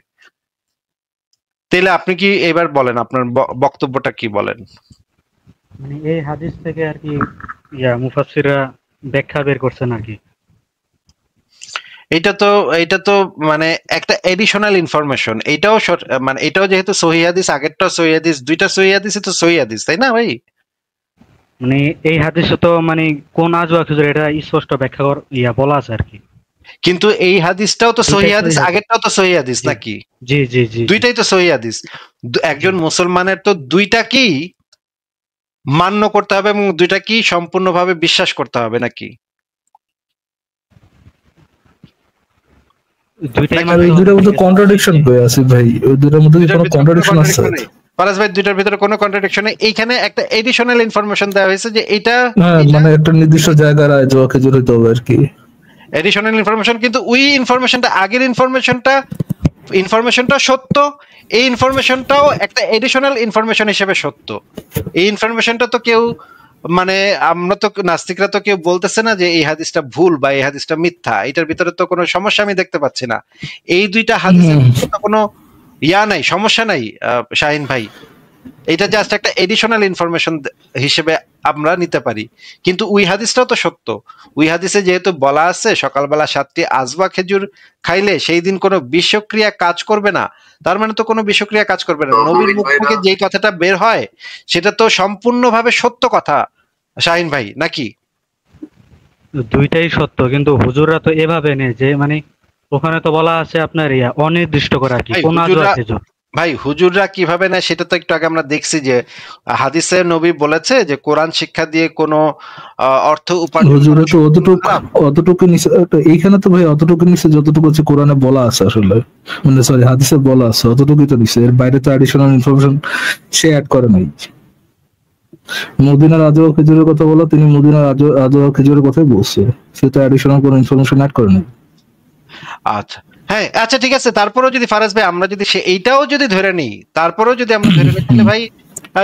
তাহলে আপনি কি এবার বলেন আপনার বক্তব্যটা কি বলেন? মানে এই হাদিস থেকে আর কি মুফাসসিররা ব্যাখ্যা বের করছেন আর কি। এটা তো মানে একটা এডিশনাল ইনফরমেশন। এটাও মানে এটাও যেহেতু সহিহ হাদিস, আগেরটাও সহিহ হাদিস, দুইটা সহিহ হাদিসই তো সহিহ হাদিস, তাই না ভাই? মানে এই হাদিসে তো মানে কোন আজওয়া খেজুর এটা স্পষ্ট ব্যাখ্যা বলা আছে আর কি। কিন্তু এই হাদিসটাও তো সহিহ হাদিস, আগেরটাও তো সহিহ হাদিস নাকি? জি জি জি, দুইটাই তো সহিহ হাদিস। একজন মুসলমানের তো দুইটাকেই মান্য করতে হবে এবং দুইটাকেই সম্পূর্ণভাবে বিশ্বাস করতে হবে নাকি? দুইটাই আর এই দুইটার মধ্যে কন্ট্রাডিকশন হয়ে আছে ভাই, ওই দুইটার মধ্যে কোনো কন্ট্রাডিকশন আছে? ফারাজ ভাই, দুইটার ভিতরে কোনো কন্ট্রাডিকশন নেই। এইখানে একটা এডিশনাল ইনফরমেশন দেওয়া হয়েছে যে এটা মানে একটা নির্দিষ্ট জায়গার আজওয়া খেজুর হইতে হবে আর কি, এডিশনাল ইনফরমেশন। কিন্তু ওই ইনফরমেশনটা, আগের ইনফরমেশনটা সত্য, এই ইনফরমেশনটাও একটা এডিশনাল ইনফরমেশন হিসেবে সত্য। এই ইনফরমেশনটা তো কেউ মানে আমরা তো নাস্তিকরা তো কেউ বলতেছে না যে এই হাদিসটা ভুল বা এই হাদিসটা মিথ্যা। এটার ভিতরে তো কোনো সমস্যা আমি দেখতে পাচ্ছি না। এই দুইটা হাদিসের কোনো নাই, সমস্যা নাই শাহিন ভাই। এটা জাস্ট একটা এডিশনাল ইনফরমেশন হিসেবে আমরা নিতে পারি। কিন্তু ওই হাদিসটাও তো সত্য। ওই হাদিসে যেহেতু বলা আছে সকালবেলা 7টি আজবা খেজুর খাইলে সেই দিন কোনো বিষক্রিয়া কাজ করবে না, তার মানে তো কোনো বিষক্রিয়া কাজ করবে না। নবীর মুখ থেকে যে কথাটা বের হয় সেটা তো সম্পূর্ণভাবে সত্য কথা শাহিন ভাই, নাকি? দুইটাই সত্য, কিন্তু হুজুররা তো এভাবে নেই যে মানে ওখানে তো বলা আছে আপনার অনির্দিষ্ট করা কি কোন আজওয়া খেজুর। ভাই হুজুররা কিভাবে নেয় সেটা তো একটু আগে আমরা দেখছি যে হাদিসে নবী বলেছে যে কোরআন শিক্ষা দিয়ে কোনো অর্থ উপার্জন। হুজুরে তো অতটুকু নিচে, এইখানে তো ভাই অতটুকু নিচে যতটুকু হচ্ছে কোরআনে বলা আছে আসলে, মানে সরি হাদিসে বলা আছে অতটুকুই তো দিছে, এর বাইরে তো অ্যাডিশনাল ইনফরমেশন সে অ্যাড করে নাই। মদিনার আজওয়া খেজুরের কথা বলা, তিনি মদিনার আজওয়া খেজুরের কথাই বলছে, সে তো অ্যাডিশনাল কোনো ইনফরমেশন অ্যাড করে নাই। আচ্ছা হ্যাঁ, আচ্ছা ঠিক আছে। তারপরেও যদি ফারাজ ভাই আমরা যদি এইটাও যদি ধরে নিই, তারপরেও যদি আমরা ধরে নিই, তাহলে ভাই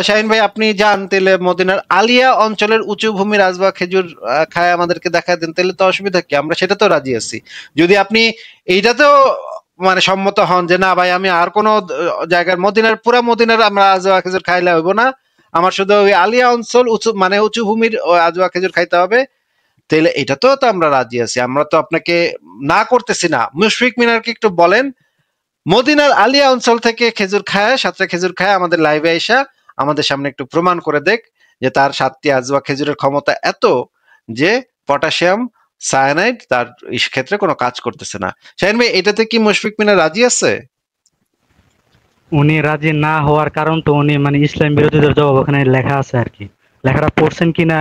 শাহিন ভাই আপনি যান তাহলে মদিনার আলিয়া অঞ্চলের উঁচু ভূমির আজওয়া খেজুর খায় আমাদেরকে দেখা দেন, তাহলে তো অসুবিধা কি? আমরা সেটা তো রাজি আছি। যদি আপনি এইটাতেও মানে সম্মত হন যে না ভাই আমি আর কোনো জায়গার পুরা মদিনার আমরা আজওয়া খেজুর খাইলে হইব না, আমার শুধু ওই আলিয়া অঞ্চল উঁচু ভূমির আজওয়া খেজুর খাইতে হবে, তাহলে এটা তো আমরা রাজি আছি। আমরা তো আপনাকে না করতেছি না। মুশফিক মিনারকে একটু বলেন মদিনার আলিয়া অঞ্চল থেকে খেজুর খায়, 7টা খেজুর খায়, আমাদের লাইভে আইসা আমাদের সামনে একটু প্রমাণ করে দেখ যে তার 7টি আজওয়া খেজুরের ক্ষমতা এত যে পটাশিয়াম, সায়ানাইড তার ক্ষেত্রে কোনো কাজ করতেছে না। শাহিন ভাই, এটাতে কি মুশফিক মিনা রাজি আছে? উনি রাজি না হওয়ার কারণ তো উনি মানে ইসলাম বিরোধীদের জবাব ওখানে লেখা আছে আর কি, লেখাটা পড়ছেন কিনা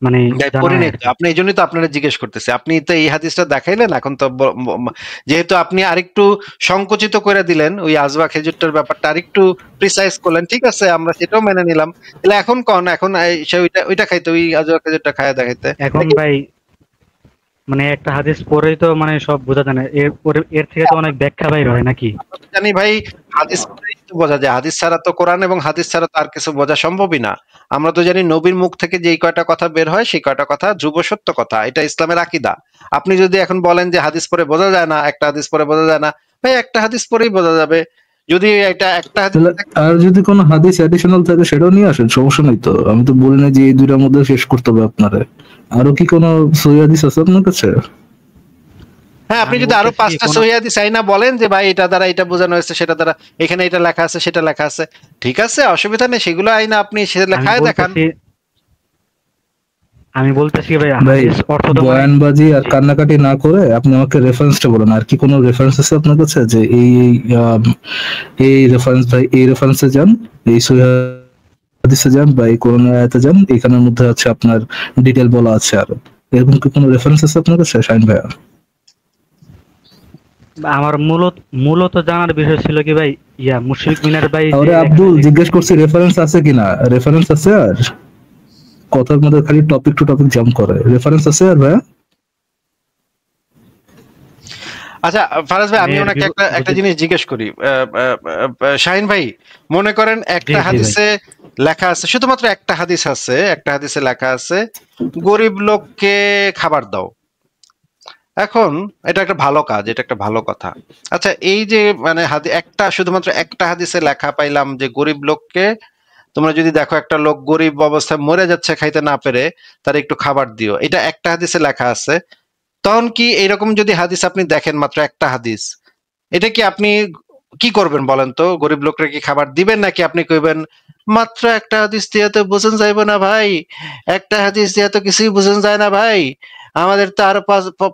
মানে জানা পড়ি নাই নাই আর তো, কি। আপনি এই জন্যই তো আপনারা জিজ্ঞেস করতেছি। আপনি তো এই হাদিসটা দেখাইলেন, এখন তো যেহেতু আপনি আরেকটু সংকুচিত করে দিলেন ওই আজওয়া খেজুরটার ব্যাপারটা আরেকটু প্রিসাইজ করলেন, ঠিক আছে আমরা সেটাও মেনে নিলাম। তাহলে এখন এখন সে ওইটা খাইতে, ওই আজওয়া খেজুরটা খাইয়া দেখাইতে। এখন ভাই মানে একটা হাদিস পড়েই তো মানে সব বোঝা যায় না, এর থেকে তো অনেক ব্যাখ্যা বাইর হয় নাকি? জানি ভাই, হাদিস পড়েই তো বোঝা যায়, হাদিস ছাড়া তো কোরআন এবং হাদিস ছাড়া তো আর কিছু বোঝা সম্ভবই না। আমরা তো জানি নবীর মুখ থেকে যেই কয়টা কথা বের হয় সেই কয়টা কথা ধ্রুব সত্য কথা, এটা ইসলামের আকীদা। আপনি যদি এখন বলেন যে হাদিস পড়ে বোঝা যায় না, একটা হাদিস পড়ে বোঝা যায় না, ভাই একটা হাদিস পড়েই বোঝা যাবে। যদি এটা একটা হাদিস, আর যদি কোনো হাদিস অ্যাডিশনাল থাকে সেটাও নিয়ে আসেন, সমস্যা নেই তো। আমি তো বলি না যে এই দুইটার মধ্যে শেষ করতে হবে আপনারে। আরো কি কোনো সহিহ হাদিস আছে আপনার কাছে? হ্যাঁ, আপনি যদি আরো 5টা সহিহ হাদিস আইনা বলেন যে ভাই এটা দ্বারা এটা বোঝানো হয়েছে, সেটা দ্বারা এখানে এটা লেখা আছে, সেটা লেখা আছে, ঠিক আছে, অসুবিধা নেই, সেগুলো আইনা আপনি সে লেখায় দেখান। আমি বলতেছি ভাই, ভাই হাদিস অর্থ তো মানে বয়ানবাজি আর কান্নাকাটি না করে আপনি আমাকে রেফারেন্সটা বলেন। আর কি কোনো রেফারেন্স আছে আপনার কাছে যে এই রেফারেন্স, ভাই এই রেফারেন্সে যান, এই সহিহ হাদিসে যান বা এই কোরআন আয়াতে যান, এখানের মধ্যে আছে আপনার ডিটেইল বলা আছে। আর এরকম কি কোনো রেফারেন্স আছে আপনার কাছে শাহিন ভাই? আমার মূলত জানার বিষয় ছিল কি ভাই, মুশফিক মিনার ভাই আরে আব্দুল জিজ্ঞেস করছি রেফারেন্স আছে কিনা। রেফারেন্স আছে? আর কথার মধ্যে খালি টপিক টু টপিক জাম্প করে। রেফারেন্স আছে আর ভাই? আচ্ছা ফারাজ ভাই, আমি ওনাকে একটা জিনিস জিজ্ঞেস করি। শাহিন ভাই, মনে করেন একটা হাদিসে লেখা আছে, শুধুমাত্র একটা হাদিস আছে, একটা হাদিসে লেখা আছে গরিব লোককে খাবার দাও। এখন এটা একটা ভালো কাজ, এটা একটা ভালো কথা। আচ্ছা, এই যে মানে শুধুমাত্র একটা হাদিসে লেখা পাইলাম যে গরিব লোককে, তোমরা যদি দেখো একটা লোক গরিব অবস্থায় মরে যাচ্ছে খাইতে না পেরে, তার একটু খাবার দিও, এটা একটা হাদিসে লেখা আছে। তখন কি এইরকম যদি হাদিস আপনি দেখেন, মাত্র একটা হাদিস, এটা কি আপনি কি করবেন বলেন তো? গরিব লোকরা কি খাবার দিবেন, নাকি আপনি কইবেন মাত্র একটা হাদিস দিয়ে তো বোঝেন যাইব না ভাই, একটা হাদিস দিয়ে তো কিছুই বোঝেন যায় না ভাই, আমাদের তো আরো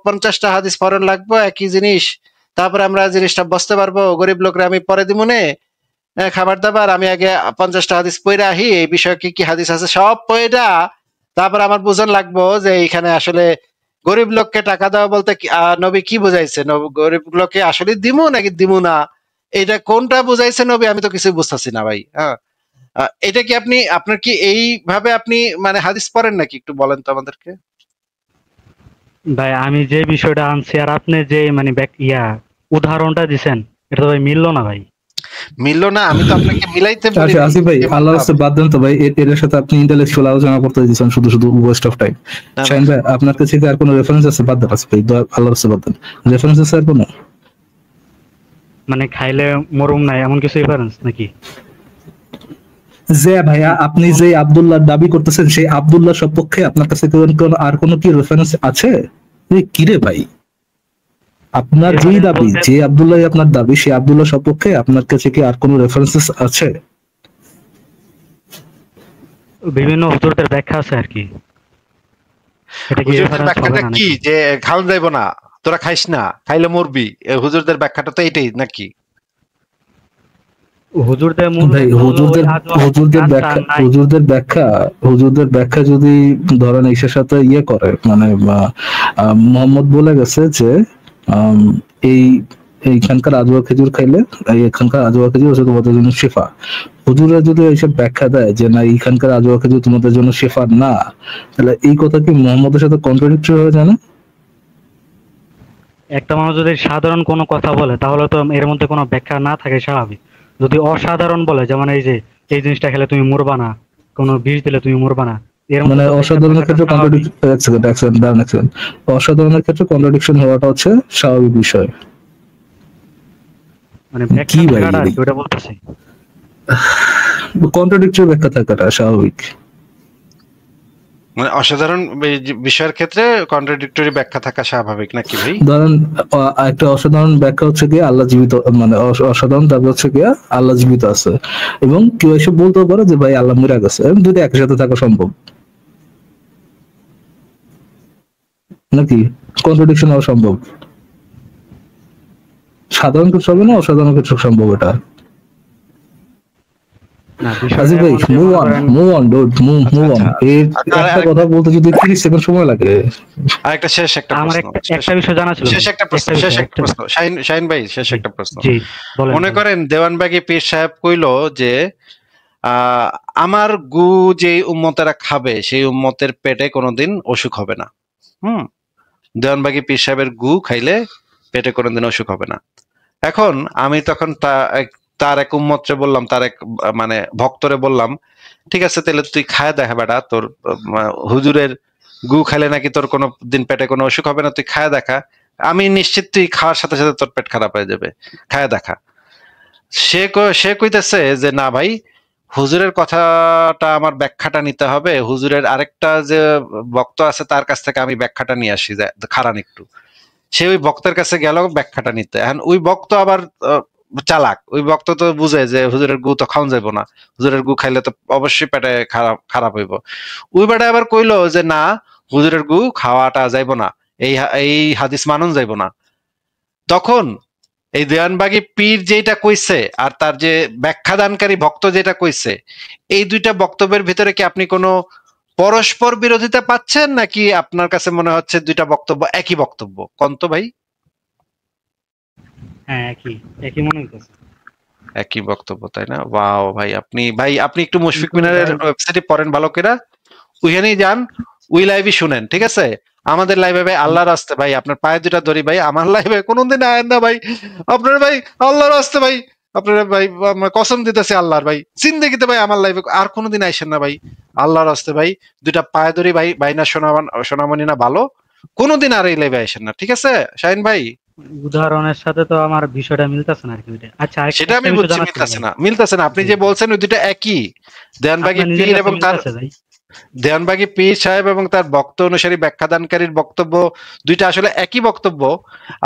50টা হাদিস পড়ন লাগবে একই জিনিস, তারপরে আমরা জিনিসটা বুঝতে পারবো, গরিব লোকরা আমি পরে দিব নে খাবার দাবার, আমি আগে 50টা হাদিস পড়ে আহি, এই বিষয়ে কি কি হাদিস আছে সব পড়া, তারপর আমার বুঝন লাগবো যে এইখানে আসলে গরিব লোককে টাকা দেওয়া বলতে নবী কি বুঝাইছে, গরিব লোককে আসলে দিমু নাকি দিমু না, এটা কোনটা বুঝাইছে নবী, আমি তো কিছু বুঝতেছি না ভাই। হ্যাঁ, এটা কি আপনার কি এইভাবে আপনি মানে হাদিস পড়েন নাকি, একটু বলেন তো আমাদেরকে। ভাই আমি যে বিষয়টা আনছি আর আপনি যে মানে উদাহরণটা দিছেন, এটা তো ভাই মিললো না ভাই। মিললো না? আমি তো আপনাকে মিলাইতে বলি। আচ্ছা আসিফ ভাই, আল্লাহর রাস্তায় বাদ দেন তো ভাই, এর সাথে আপনি ইন্টেলেকচুয়াল আলোচনা করতে দিয়েছেন শুধু শুধু, ওয়েস্ট অফ টাইম। শাহিন ভাই, আপনার কাছে কি আর কোনো রেফারেন্স আছে? বাদ দেন আসিফ ভাই, আল্লাহর রাস্তায় বাদ দেন। রেফারেন্স আছে আর কোনো? মানে খাইলে মরুম নাই এমন কিছু রেফারেন্স নাকি? যে ভাইয়া আপনি যে আব্দুল্লাহ দাবি করতেছেন, সেই আব্দুল্লাহ সপক্ষে আপনার কাছে আর কোনো কি রেফারেন্স আছে? কি রে ভাই, আপনার যেই দাবি, যে আব্দুল্লাহ আপনার দাবি, সেই আব্দুল্লাহ সপক্ষে আপনার কাছে কি আর কোনো রেফারেন্সেস আছে? বিভিন্ন হুজুরদের ব্যাখ্যা আছে আর কি। এটা কি ব্যাখ্যাটা কি যে খাওয়া যাইব না, তোরা খাইস না, খাইলে মরবি, হুজুরদের ব্যাখ্যাটা তো এইটাই নাকি? হুজুরদের ব্যাখ্যা যদি ধরেন ঈশার সাথে ইয়ে করে, মানে মোহাম্মদ বলে গেছে যে এইখানকার আজওয়া খেজুর খাইলে, এখানকার আজওয়া খেজুর হচ্ছে তোমাদের জন্য শেফা। হুজুরা যদি এইসব ব্যাখ্যা দেয় যে না এইখানকার আজওয়া খেজুর তোমাদের জন্য শেফা না, তাহলে এই কথা কি মোহাম্মদের সাথে কন্ট্রাডিক্টরি হয়ে যায় না? একটা মানুষ যদি সাধারণ কোনো কথা বলে তাহলে তো এর মধ্যে কোনো ব্যাখ্যা না থাকে স্বাভাবিক। যদি অসাধারণ বলে, যেমন এই যে এই জিনিসটা খেলে তুমি মরবা না, কোনো বিষ দিলে তুমি মরবা না, এর মানে অসাধারণের ক্ষেত্রে অসাধারণের ক্ষেত্রে কন্ট্রাডিকশন হওয়াটা হচ্ছে স্বাভাবিক বিষয়। মানে কি ভাই ওটা বলতেছি, কন্ট্রাডিক্টরি ব্যাখ্যা থাকাটা স্বাভাবিক। মানে অসাধারণ বিষয়ের ক্ষেত্রে কন্ট্রাডিক্টরি ব্যাখ্যা থাকা স্বাভাবিক নাকি ভাই? ধরেন একটা অসাধারণ ব্যাখ্যা হচ্ছে কি আল্লাহ জীবিত, মানে অসাধারণ দাবি হচ্ছে কি আল্লাহ জীবিত আছে, এবং কেউ এসে বলতেও পারে যে ভাই আল্লাহ মরে গেছে, দুটো একসাথে থাকা সম্ভব। নাকি কন্ট্রাডিকশন হওয়া সম্ভব? সাধারণ কিছু হবে না, অসাধারণ কিছু সম্ভব এটা। না আজিজ ভাই move on dude, move on. এর আচ্ছা, একটা কথা বলতে যদি 30 সেকেন্ড সময় লাগে। আরেকটা শেষ একটা আমার প্রশ্ন, একটা বিষয় জানা ছিল। শেষ একটা প্রশ্ন, শেষ একটা প্রশ্ন, শাহিন ভাই, শেষ একটা প্রশ্ন। জি বলেন। মনে করেন দেওয়ানবাগী পীর সাহেব কইলো যে আমার গু যে উম্মতেরা খাবে সেই উম্মতের পেটে কোনোদিন অসুখ হবে না। দেওয়ানবাগী পীর সাহেবের গু খাইলে পেটে কোনোদিন অসুখ হবে না। এখন আমি তখন তার এক উম্মতরে বললাম, তার এক মানে ভক্তরে বললাম, ঠিক আছে তাহলে তুই খায় দেখা বেটা, তোর হুজুরের গু খাইলে নাকি তোর কোনো দিন পেটে কোনো অসুখ হবে না, তুই খায় দেখা, আমি নিশ্চিত তুই খাওয়ার সাথে সাথে তোর পেট খারাপ হয়ে যাবে, খায় দেখা। সে কইতেছে যে না ভাই, হুজুরের কথাটা আমার ব্যাখ্যাটা নিতে হবে, হুজুরের আরেকটা যে ভক্ত আছে তার কাছ থেকে আমি ব্যাখ্যাটা নিয়ে আসি, খারান একটু। সে ওই ভক্তের কাছে গেল ব্যাখ্যাটা নিতে। এখন ওই ভক্ত আবার চালাক, ওই ভক্ত তো বুঝে যে হুজুরের গু তো খাওয়া যাবো না, হুজুরের গু খাইলে তো অবশ্যই পেটে খারাপ হইব। ওই বেটা আবার কইলো যে না, হুজুরের গু খাওয়াটা যাইব না, এই হাদিস মানুন যাইব না। তখন এই দেওয়ানবাগী পীর যেটা কইছে আর তার যে ব্যাখ্যা দানকারী ভক্ত যেটা কইছে, এই দুইটা বক্তব্যের ভিতরে কি আপনি কোনো পরস্পর বিরোধিতা পাচ্ছেন, নাকি আপনার কাছে মনে হচ্ছে দুইটা বক্তব্য একই বক্তব্য? কন্ত ভাই? হ্যাঁ একই মনে হইতেছে। একই বক্তব্য, তাই না? ওয়াও ভাই আপনি একটু মুশফিক মিনারের ওয়েবসাইটে পড়েন ভালো করে, ওইখানেই যান, ওই লাইভই শুনেন, ঠিক আছে? আমাদের লাইভে ভাই আল্লাহর রাস্তে ভাই আপনার পায়ে দুটা ধরি ভাই, আমার লাইভে কোনোদিন আয়েন না ভাই, আপনার ভাই আল্লাহর রাস্তে ভাই, আপনারা ভাই আমরা কসম দিতেছি আল্লাহর ভাই, জিন্দেগিতে ভাই আমার লাইভে আর কোনোদিন আইসেন না ভাই, আল্লাহর রাস্তে ভাই, দুইটা পায়ে ধরি ভাই, ভাই না সোনামণি না ভালো, কোনোদিন আর এই লাইভে আইসেন না, ঠিক আছে শাহিন ভাই? উদাহরণের সাথে তো আমার বিষয়টা মিলতেছে না আর কি। আচ্ছা সেটা আমি বুঝছি, মিলতেছে না, আপনি যে বলছেন ওই দুইটা একই, দেওয়ানবাগী পীর এবং তার দেওয়ানবাগী পীর সাহেব এবং তার ভক্ত অনুসারী ব্যাখ্যাদানকারীর বক্তব্য দুইটা আসলে একই বক্তব্য।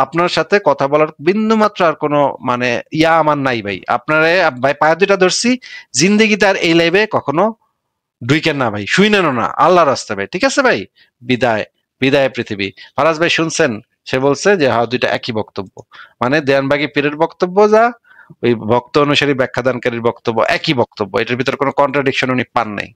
আপনার সাথে কথা বলার বিন্দু মাত্র আর কোনো মানে আমার নাই ভাই, আপনারে ভাই পায়ে দুইটা ধরছি, জিন্দেগিতে আর এই লাইভে কখনো ঢুইকেন না ভাই, শুইনেন না, আল্লাহর রাস্তে ভাই, ঠিক আছে ভাই? বিদায়, বিদায় পৃথিবী। ফারাজ ভাই শুনছেন, সে বলছে যে হ্যাঁ দুইটা একই বক্তব্য, মানে দেওয়ানবাগী পীরের বক্তব্য যা, ওই ভক্ত অনুসারী ব্যাখ্যাদানকারীর বক্তব্য একই বক্তব্য, এটার ভিতরে কোনো কন্ট্রাডিকশন উনি পান নাই।